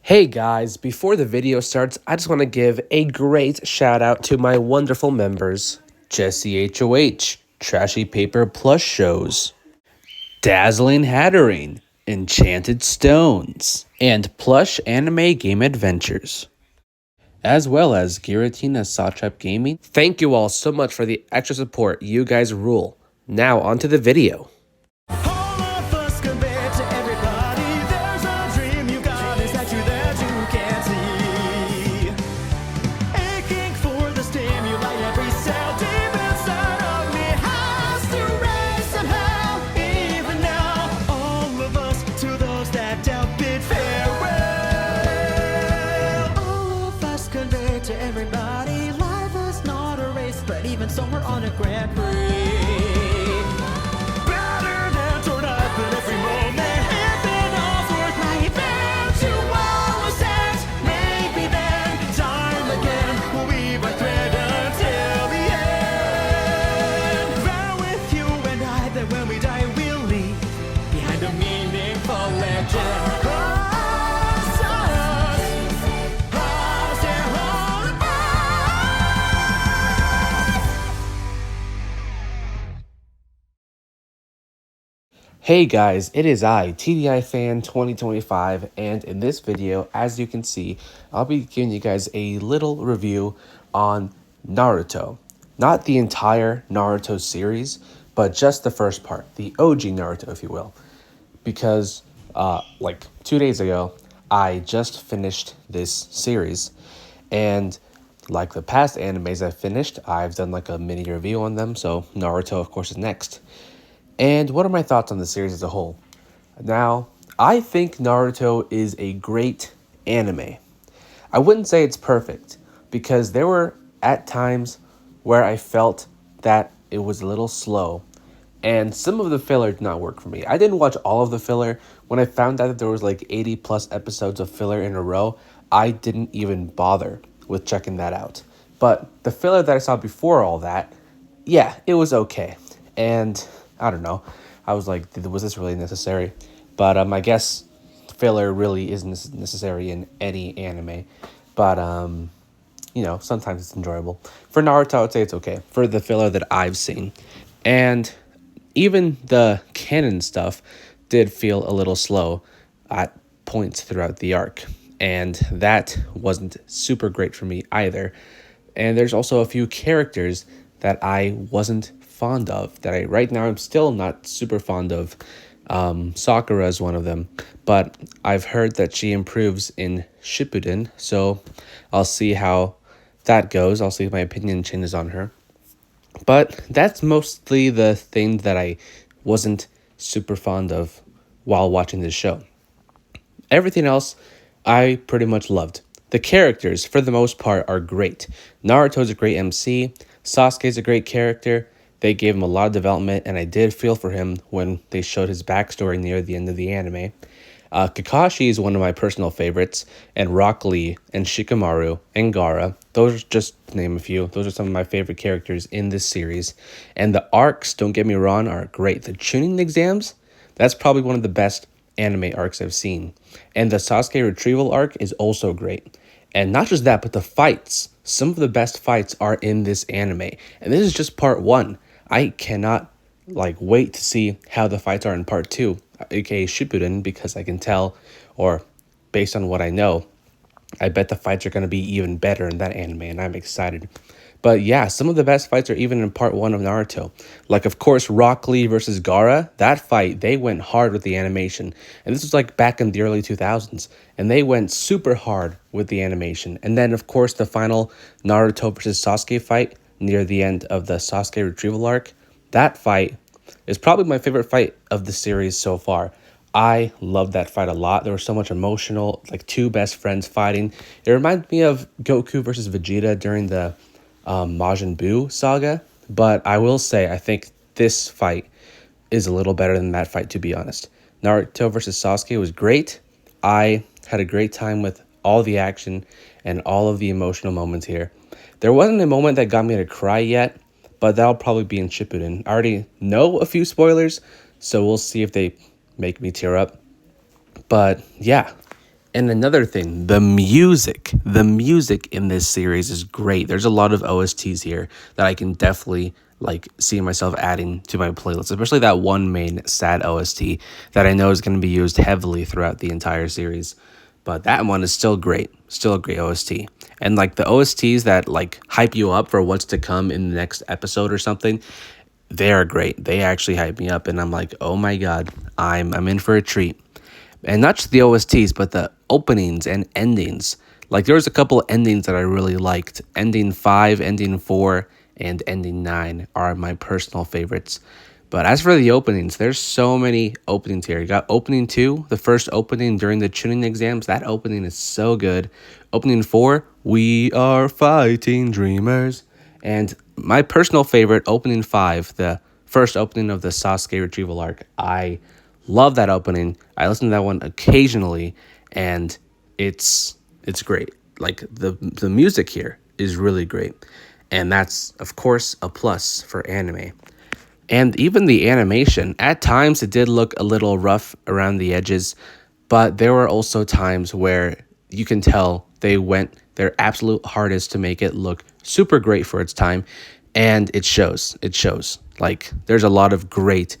Hey guys, before the video starts, I just want to give a great shout out to my wonderful members, Jesse HOH, Trashy Paper Plus Shows, Dazzling Hattering, Enchanted Stones, and Plush Anime Game Adventures, as well as Giratina Sawtrap Gaming. Thank you all so much for the extra support. You guys rule. Now onto the video. All of us compare to everybody. There's a dream you got, is that you that you can't see. Aching for the stimuli, every cell deep inside of me has to rise somehow. Even now, all of us, to those that doubt, bid farewell. All of us convey to everybody. Life is not a race, but even so, we're on a Grand Prix. Hey guys, it is I, TDI Fan 2025, and in this video, as you can see, I'll be giving you guys a little review on Naruto. Not the entire Naruto series, but just the first part, the OG Naruto, if you will. Because, like 2 days ago, I just finished this series, and like the past animes I've finished, I've done like a mini review on them, so Naruto, of course, is next. And what are my thoughts on the series as a whole? Now, I think Naruto is a great anime. I wouldn't say it's perfect, because there were at times where I felt that it was a little slow, and some of the filler did not work for me. I didn't watch all of the filler. When I found out that there was like 80 plus episodes of filler in a row, I didn't even bother with checking that out. But the filler that I saw before all that, yeah, it was okay. And I don't know. I was like, was this really necessary? But I guess filler really isn't necessary in any anime. But, you know, sometimes it's enjoyable. For Naruto, I would say it's okay. For the filler that I've seen. And even the canon stuff did feel a little slow at points throughout the arc. And that wasn't super great for me either. And there's also a few characters that I wasn't fond of, that right now I'm still not super fond of. Sakura is one of them, but I've heard that she improves in Shippuden, so I'll see how that goes. I'll see if my opinion changes on her. But that's mostly the thing that I wasn't super fond of while watching this show. Everything else I pretty much loved. The characters, for the most part, are great. Naruto's a great MC. Sasuke's a great character. They gave him a lot of development, and I did feel for him when they showed his backstory near the end of the anime. Kakashi is one of my personal favorites, and Rock Lee, and Shikamaru, and Gaara. Those are just to name a few. Those are some of my favorite characters in this series. And the arcs, don't get me wrong, are great. The Chunin exams, that's probably one of the best anime arcs I've seen. And the Sasuke retrieval arc is also great. And not just that, but the fights. Some of the best fights are in this anime. And this is just part 1. I cannot wait to see how the fights are in part 2, aka Shippuden, because I can tell, or based on what I know, I bet the fights are going to be even better in that anime, and I'm excited. But yeah, some of the best fights are even in part 1 of Naruto. Like, of course, Rock Lee versus Gaara, that fight, they went hard with the animation. And this was like back in the early 2000s. And they went super hard with the animation. And then, of course, the final Naruto versus Sasuke fight near the end of the Sasuke retrieval arc. That fight is probably my favorite fight of the series so far. I loved that fight a lot. There was so much emotional, like two best friends fighting. It reminded me of Goku versus Vegeta during the Majin Buu saga. But I will say, I think this fight is a little better than that fight, to be honest. Naruto versus Sasuke was great. I had a great time with all the action and all of the emotional moments here. There wasn't a moment that got me to cry yet, but that'll probably be in Shippuden. I already know a few spoilers, so we'll see if they make me tear up. But yeah, And another thing, the music. The music in this series is great. There's a lot of OSTs here that I can definitely like see myself adding to my playlist, especially that one main sad OST that I know is going to be used heavily throughout the entire series. But that one is still great. Still a great OST. And like the OSTs that like hype you up for what's to come in the next episode or something, they are great. They actually hype me up and I'm like, "Oh my god, I'm in for a treat." And not just the OSTs, but the openings and endings. Like there was a couple of endings that I really liked. Ending 5, ending 4, and ending 9 are my personal favorites. But as for the openings, there's so many openings here. You got opening 2, the first opening during the tuning exams. That opening is so good. Opening 4, we are fighting dreamers. And my personal favorite, opening 5, the first opening of the Sasuke retrieval arc. I love that opening. I listen to that one occasionally, and it's great. Like the music here is really great, and that's of course a plus for anime. And even the animation, at times it did look a little rough around the edges, but there were also times where you can tell they went their absolute hardest to make it look super great for its time, and it shows. It shows. Like there's a lot of great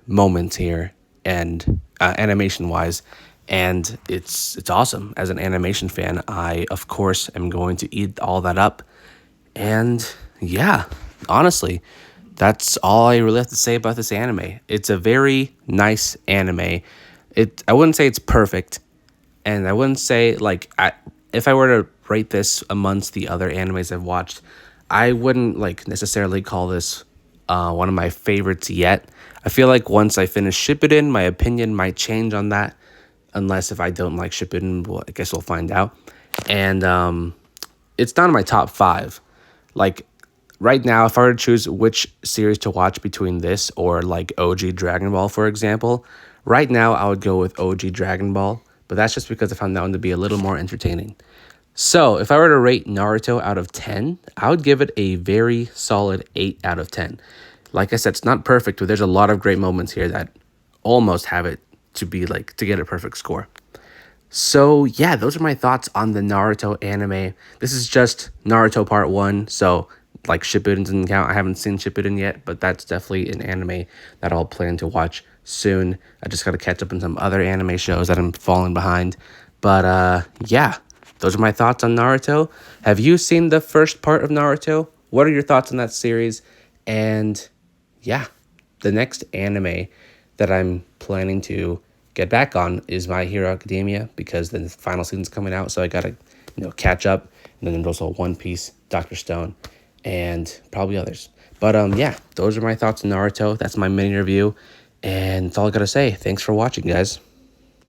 moments here, and animation wise, and it's awesome. As an animation fan, I of course am going to eat all that up. And yeah, honestly, that's all I really have to say about this anime. It's a very nice anime. I wouldn't say it's perfect, and I wouldn't say like if I were to rate this amongst the other animes I've watched, I wouldn't like necessarily call this one of my favorites yet. I feel like once I finish Shippuden, my opinion might change on that, unless if I don't like Shippuden, well, I guess we'll find out. And it's not in my top 5. Like right now, if I were to choose which series to watch between this or like OG Dragon Ball, for example, right now I would go with OG Dragon Ball, but that's just because I found that one to be a little more entertaining. So if I were to rate Naruto out of 10, I would give it a very solid 8 out of 10. Like I said, it's not perfect, but there's a lot of great moments here that almost have it to be like to get a perfect score. So yeah, those are my thoughts on the Naruto anime. This is just Naruto Part 1, so like Shippuden doesn't count. I haven't seen Shippuden yet, but that's definitely an anime that I'll plan to watch soon. I just got to catch up on some other anime shows that I'm falling behind. But yeah, those are my thoughts on Naruto. Have you seen the first part of Naruto? What are your thoughts on that series? And yeah, the next anime that I'm planning to get back on is My Hero Academia, because the final season's coming out, so I gotta catch up. And then there's also One Piece, Dr. Stone, and probably others. But yeah, those are my thoughts on Naruto. That's my mini review, and that's all I gotta say. Thanks for watching, guys.